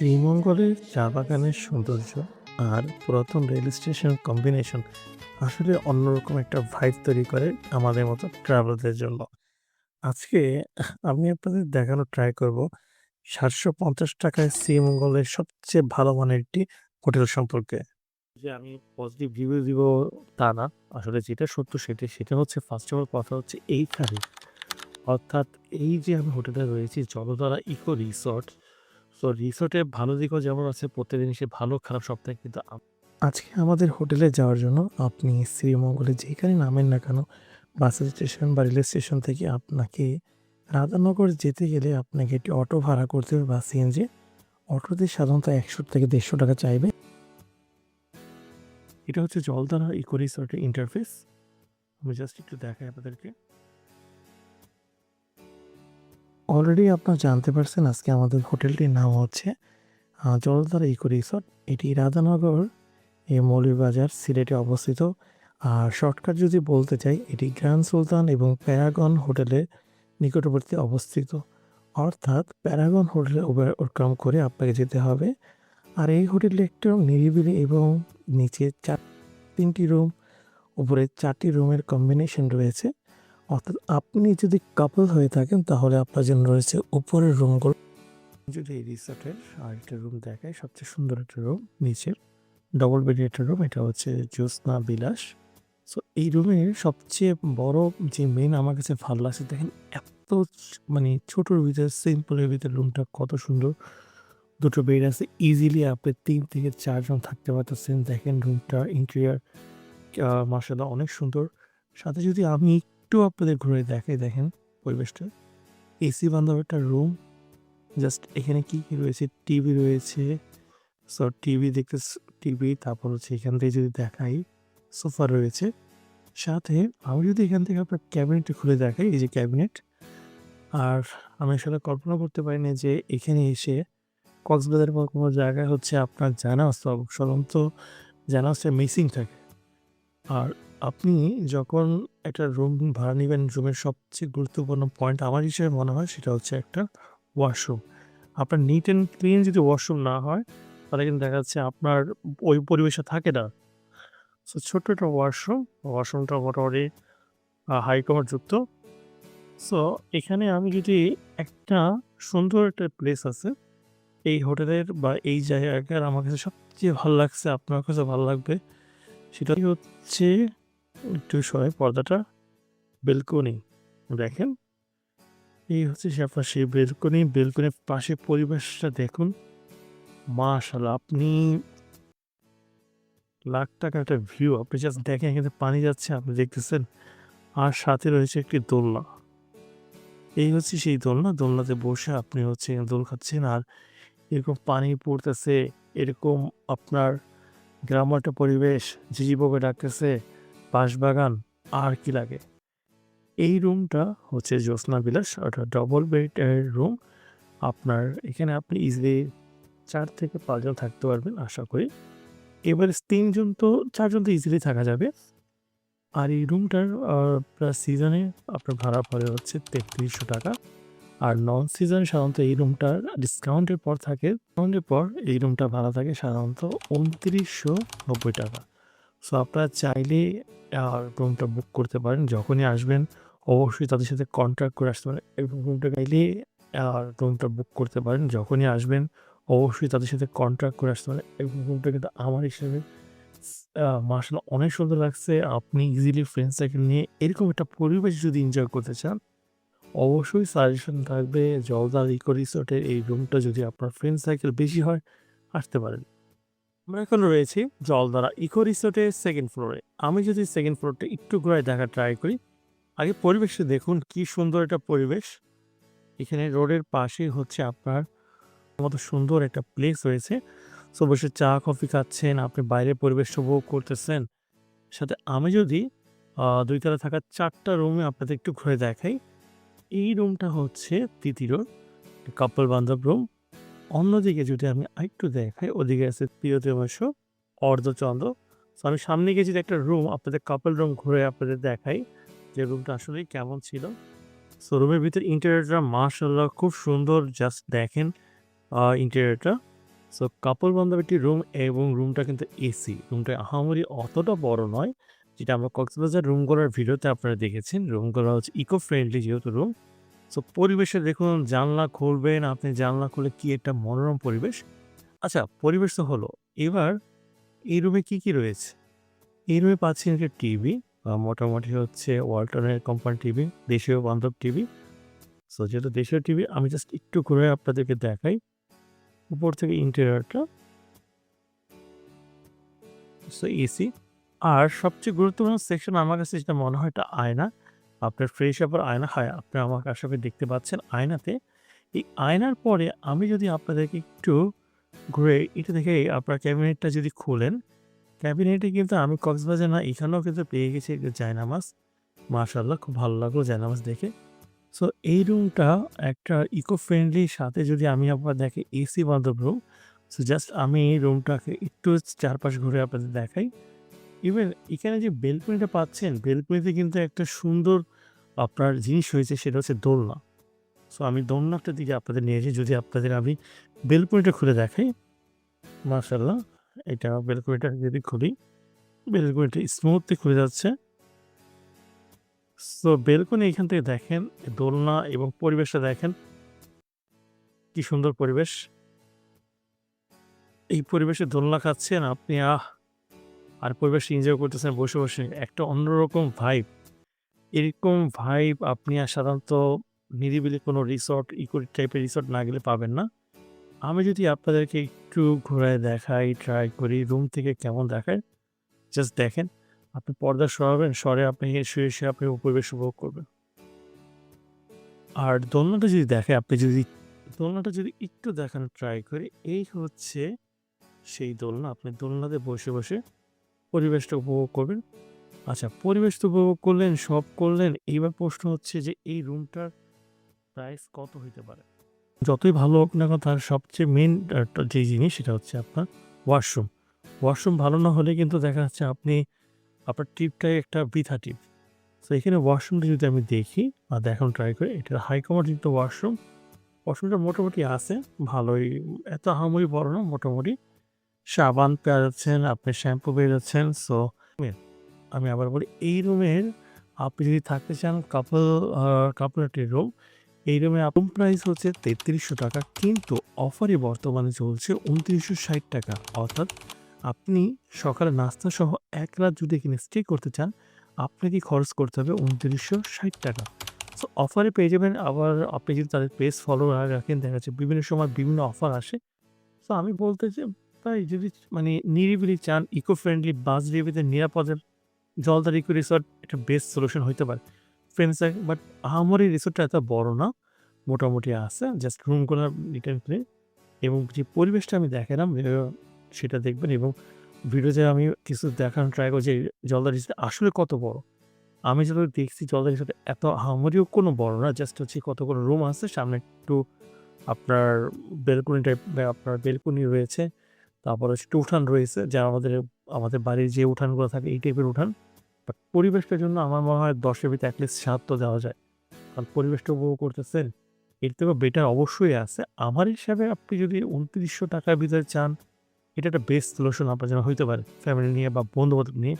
শ্রীমঙ্গলের চা বাগানের সৌন্দর্য আর পুরাতন রেল স্টেশন কম্বিনেশন আসলে অন্যরকম একটা ভাইব তৈরি করে আমাদের মতো ট্রাভেলারদের জন্য। আজকে আমি আপনাদের দেখানো ট্রাই করব ৭৫০ টাকায় শ্রীমঙ্গলের সবচেয়ে ভালো মানের একটি হোটেল সম্পর্কে। যে আমি পজিটিভ রিভিউ দিব তা না, আসলে যেটা সত্য সেটা হচ্ছে ফার্স্ট অফ অল কথা হচ্ছে এইখানে, অর্থাৎ এই যে আমি হোটেলে রয়েছি জলধারা ইকো রিসর্ট। সো রিসোর্টে ভালো দিকও যেমন আছে, প্রত্যেকদিন সে ভালো খারাপ সব থাকে, কিন্তু আজকে আমাদের হোটেলে যাওয়ার জন্য আপনি শ্রীমঙ্গলে যেখানে নামেন না কেন, বাস স্টেশন বা রেল স্টেশন থেকে আপনাকে রাধানগর যেতে গেলে আপনাকে একটি অটো ভাড়া করতে হবে বা সিএনজি। অটোতে সাধারণত ১০০ থেকে ১৫০ টাকা চাইবে। এটা হচ্ছে জলধারা ইকো রিসর্টের ইন্টারফেস। আমি জাস্ট একটু দেখাই আপনাদেরকে। অলরেডি আপনারা জানতে পারছেন আজকে আমাদের হোটেলটির নাম হচ্ছে জলধারা ইকো রিসর্ট। এটি রাধানগর মৌলভীবাজার সিলেটে অবস্থিত। আর শর্টকাট যদি বলতে চাই, এটি গ্র্যান্ড সুলতান এবং প্যারাগন হোটেলের নিকটবর্তী অবস্থিত। অর্থাৎ প্যারাগন হোটেলে ওভারকাম করে আপনাকে যেতে হবে। আর এই হোটেলটি একটু নিরিবিলি এবং নিচে ৩টি রুম, উপরে ৪টি রুমের কম্বিনেশন রয়েছে। অর্থাৎ আপনি যদি কাপল হয়ে থাকেন তাহলে আপনার জন্য রয়েছে উপরের রুমগুলো। যদি এই রিসর্টের আরেকটা রুম দেখায়, সবচেয়ে সুন্দর একটা রুম নিচের ডবল বেডের একটা রুম, এটা হচ্ছে জ্যোৎস্না বিলাস। সো এই রুমের সবচেয়ে বড় যে মেইন আমার কাছে ভালো লাগছে, দেখেন এত মানে ছোটোর ভিতরে সিম্পলের ভিতরে রুমটা কত সুন্দর। দুটো বেড আছে, ইজিলি আপনি ৩ থেকে ৪ জন থাকতে পারতেছেন। দেখেন রুমটা ইন্টেরিয়ার মাশাআল্লাহ অনেক সুন্দর। সাথে যদি আমি একটু আপনাদের ঘুরে দেখাই, দেখেন পরিবেশটা এসি বান্ধব একটা রুম। জাস্ট এখানে কি রয়েছে, টিভি রয়েছে। সো টিভি দেখতে টিভি, তারপর হচ্ছে এখান থেকে যদি দেখাই সোফা রয়েছে। সাথে আমি যদি এখান থেকে আপনার ক্যাবিনেটটা খুলে দেখাই, এই যে ক্যাবিনেট। আর আমি আসলে কল্পনা করতে পারিনি যে এখানে এসে কক্সবাজারের মতো কোনো জায়গায় হচ্ছে আপনার জানাজ সাধারণত জানাজটা মিসিং থাকে। আর আপনি যখন একটা রুম ভাড়া নিবেন, রুমের সবচেয়ে গুরুত্বপূর্ণ পয়েন্ট আমার হিসেবে মনে হয় সেটা হচ্ছে একটা ওয়াশরুম। আপনার নিট অ্যান্ড ক্লিন যদি ওয়াশরুম না হয়, তাহলে কিন্তু দেখা যাচ্ছে আপনার ওই পরিবেশে থাকে না। সো ছোট্ট একটা ওয়াশরুম, ওয়াশরুমটা মোটামুটি হাই কভার যুক্ত। সো এখানে আমি যদি একটা সুন্দর একটা প্লেস আছে এই হোটেলের বা এই জায়গাটার, আমার কাছে সবচেয়ে ভালো লাগছে, আপনার কাছে ভালো লাগবে। সেটাই হচ্ছে, একটু সরাই পর্দাটা, বেলকনি। দেখেন এই হচ্ছে সে আপনার সেই বেলকনি। বেলকনির পাশে পরিবেশটা দেখুন, মাশাআল্লাহ! আপনি লাখ টাকার একটা ভিউ, আপনি জাস্ট দেখেন এখান থেকে পানি যাচ্ছে আপনি দেখতেছেন। আর সাথে রয়েছে একটি দোলনা। এই হচ্ছে সেই দোলনা। দোলনাতে বসে আপনি হচ্ছে দোল খাচ্ছেন আর এরকম পানি পড়তেছে, এরকম আপনার গ্রাম্য একটা পরিবেশ, ঝিঝি পোকা ডাকতেছে, বাঁশবাগান, আর কি লাগে? এই রুমটা হচ্ছে জ্যোৎস্না বিলাস, অর্থাৎ ডবল বেড এর রুম। আপনার এখানে আপনি ইজিলি ৪ থেকে ৫ জন থাকতে পারবেন আশা করি। এবারে ৩ জন তো ৪ জন তো ইজিলি থাকা যাবে। আর এই রুমটার প্লাস সিজনে আপনার ভাড়া পড়ে হচ্ছে ৳৩৩০০। আর নন সিজন সাধারণত এই রুমটার ডিসকাউন্টের পর থাকে, ডিসকাউন্টের পর এই রুমটা ভাড়া থাকে সাধারণত ৳২৯৯০। সো আপনারা চাইলে রুমটা বুক করতে পারেন। যখনই আসবেন অবশ্যই তাদের সাথে কন্ট্যাক্ট করে আসতে পারেন এবং রুমটা বুক করতে পারেন। যখনই আসবেন অবশ্যই তাদের সাথে কন্ট্যাক্ট করে আসতে পারেন এবং রুমটা কিন্তু আমার হিসেবে মাশাআল্লাহ অনেক সুন্দর লাগছে। আপনি ইজিলি ফ্রেন্ড সার্কেল নিয়ে এরকম একটা পরিবেশ যদি এনজয় করতে চান, অবশ্যই সাজেশন থাকবে জলদার ইকো রিসোর্টের এই রুমটা, যদি আপনার ফ্রেন্ড সার্কেল বেশি হয় আসতে পারেন। আমরা এখন রয়েছি জলদারা ইকো রিসোর্টের 2nd ফ্লোরে। আমি যদি 2nd ফ্লোরটা একটু ঘুরায় দেখার ট্রাই করি। আগে পরিবেশটা দেখুন কি সুন্দর একটা পরিবেশ। এখানে রোডের পাশেই হচ্ছে আপনার মতো সুন্দর একটা প্লেস রয়েছে। সো বসে চা কফি খাচ্ছেন, আপনি বাইরের পরিবেশটা উপভোগ করতেছেন। সাথে আমি যদি ২ তলায় থাকা ৪ টা রুমে আপনাদের একটু ঘুরে দেখাই। এই রুমটা হচ্ছে তৃতীয় কাপল বান্ধব রুম। অন্যদিকে যদি আমি আরেকটু দেখাই, ওদিকে আছে প্রিয়তমাশু, অর্ধচন্দ্র। সো আমি সামনে গিয়ে যদি একটা রুম আপনাদের কাপল রুম ঘুরে আপনাদের দেখাই যে রুমটা আসলেই কেমন ছিল। সো রুমের ভিতরে ইন্টেরিয়রটা মাশাআল্লাহ খুব সুন্দর, জাস্ট দেখেন ইন্টেরিয়রটা। সো কাপল বান্ধব একটি রুম এবং রুমটা কিন্তু এসি। রুমটা আহামরি অতটা বড় নয়। যেটা আমরা কক্সবাজার রুমগুলোর ভিডিওতে আপনারা দেখেছেন। রুমগুলো হচ্ছে ইকো ফ্রেন্ডলি যেহেতু রুম। সো পরিবেশে দেখুন জানলা খুলবেন, আপনি জানলা খুলে কি একটা মনোরম পরিবেশ। আচ্ছা পরিবেশ তো হলো। এবার এই রুমে কি রয়েছে? এই রুমে পাচ্ছেন একটা টিভি। মোটামুটি হচ্ছে ওয়ালটনের কোম্পানি টিভি, দেশীয় বান্ধব টিভি। সো যেহেতু দেশীয় টিভি আমি জাস্ট একটু ঘুরে আপনাদেরকে দেখাই। উপর থেকে ইন্টেরিয়রটা। So AC. আর সবচেয়ে গুরুত্বপূর্ণ সেকশন আমার কাছে যেটা মনে হয় এটা আয়না। আপনার ফ্রেশ আবার আয়না হয়। আপনি আমার আশা করি দেখতে পাচ্ছেন আয়নাতে। এই আয়নার পরে আমি যদি আপনাদেরকে একটু ঘুরে এটা দেখে আপনার ক্যাবিনেটটা যদি খুলেন, ক্যাবিনেটে কিন্তু আমি কক্সবাজার না এখানেও কিন্তু পেয়ে গেছি একটা জায়নামাজ। মাশাআল্লাহ খুব ভালো লাগলো জায়নামাজ দেখে। সো এই রুমটা একটা ইকো ফ্রেন্ডলি সাথে যদি আমি আপনার দেখি এসি বান্ধব রুম। সো জাস্ট আমি এই রুমটাকে একটু চারপাশ ঘুরে আপনাদের দেখাই। ইভেন এখানে যে বেলকনিটা পাচ্ছেন, বেলকনিতে কিন্তু একটা সুন্দর আপনার জিনিস হয়েছে সেটা হচ্ছে দোলনা। সো আমি দোলনাটার দিকে আপনাদের নিয়ে যাই যদি আপনাদের আমি বেলকনিটা খুলে দেখাই। মাশাআল্লাহ এটা বেলকনিটা যদি খুলি, বেলকনিটা স্মুথলি খুলে যাচ্ছে। সো বেলকনি এখান থেকে দেখেন দোলনা এবং পরিবেশটা দেখেন। কি সুন্দর পরিবেশ। এই পরিবেশে দোলনা খাচ্ছেন আপনি আর পরিবেশটা এনজয় করতেছেন বসে। একটা অন্যরকম ভাইব। এরকম ভাইব আপনি সাধারণত নিরিবিলি কোনো রিসর্ট, ইকো টাইপের রিসর্ট না গেলে পাবেন না। আমি যদি আপনাদেরকে একটু ঘুরায় দেখাই, ট্রাই করি রুম থেকে কেমন দেখায়, জাস্ট দেখেন। আপনি পর্দা সরাবেন, সরে আপনি শুয়ে আপনি পরিবেশ উপভোগ করবেন। আর দোলনাটা যদি দেখেন, আপনি যদি দোলনাটা যদি একটু দেখানোর ট্রাই করি, এই হচ্ছে সেই দোলনা। আপনি দোলনাতে বসে পরিবেশটা উপভোগ করবেন। আচ্ছা পরিবেশ তো উপভোগ করলেন, সব করলেন। এইবার প্রশ্ন হচ্ছে যে এই রুমটার প্রাইস কত হইতে পারে? যতই ভালো হোক না কেন তার সবচেয়ে মেইন যে জিনিস সেটা হচ্ছে আপনার ওয়াশরুম। ওয়াশরুম ভালো না হলে কিন্তু দেখা যাচ্ছে আপনি আপনার ট্রিপটাই একটা বৃথা ট্রিপ। সো এখানে ওয়াশরুমটা যদি আমি দেখি বা দেখানোর ট্রাই করি, এটা হাই কমোডযুক্ত ওয়াশরুম। ওয়াশরুমটা মোটামুটি আছে ভালোই, এত আহামরি বড় না মোটামুটি। সাবান পেয়ে যাচ্ছেন, আপনি শ্যাম্পু পেয়ে যাচ্ছেন। সো আমি আবার বলি এই রুমের আপনি যদি থাকতে চান কাপল একটি রুম, এই রুমে রুম প্রাইস হচ্ছে ৳৩৩০০ কিন্তু অফারে বর্তমানে চলছে ৳২৯৬০। অর্থাৎ আপনি সকালে নাস্তা সহ ১ রাত যদি এখানে স্টে করতে চান, আপনাকে খরচ করতে হবে ৳২৯৬০। সো অফারে পেয়ে যাবেন। আবার আপনি যদি তাদের পেজ ফলো রাখেন দেখা যাচ্ছে বিভিন্ন সময় বিভিন্ন অফার আসে। সো আমি বলতে চাই যদি মানে নিরিবিলি চান, ইকো ফ্রেন্ডলি বাজেটের নিরাপদে জলদার ইকো রিসোর্ট একটা বেস্ট সলিউশন হইতে পারে। ফ্রেন্ডস বাট আহামরি রিসোর্টটা এত বড় না। মোটামুটি আছে। জাস্ট রুমগুলা নিট অ্যান্ড ক্লিন এবং যে পরিবেশটা আমি দেখালাম সেটা দেখবেন এবং ভিডিওতে আমি কিছু দেখানোর ট্রাই করছি জলদার রিসোর্ট আসলে কত বড়। আমি যতদূর দেখছি জলদার রিসোর্ট এত আহামরিও কোনো বড় না। জাস্ট হচ্ছে কতগুলো রুম আছে। সামনে একটু আপনার বেলকনি টাইপ আপনার বেলকনি রয়েছে। তারপর হচ্ছে একটু উঠান রয়েছে যা আমাদের বাড়ির যে উঠানগুলো থাকে এই টাইপের উঠান। বাট পরিবেশটার জন্য আমার মনে হয় ১০ এর ভিতরে এটলিস্ট ৭ তো দেওয়া যায়। কারণ পরিবেশটা উপভোগ করতেছেন, এর থেকেও বেটার অবশ্যই আছে। আমার হিসাবে আপনি যদি ৳২৯০০ র ভিতরে চান, এটা একটা বেস্ট সলিউশন আপনার জন্য হইতে পারে। ফ্যামিলি নিয়ে বা বন্ধু-বান্ধব নিয়ে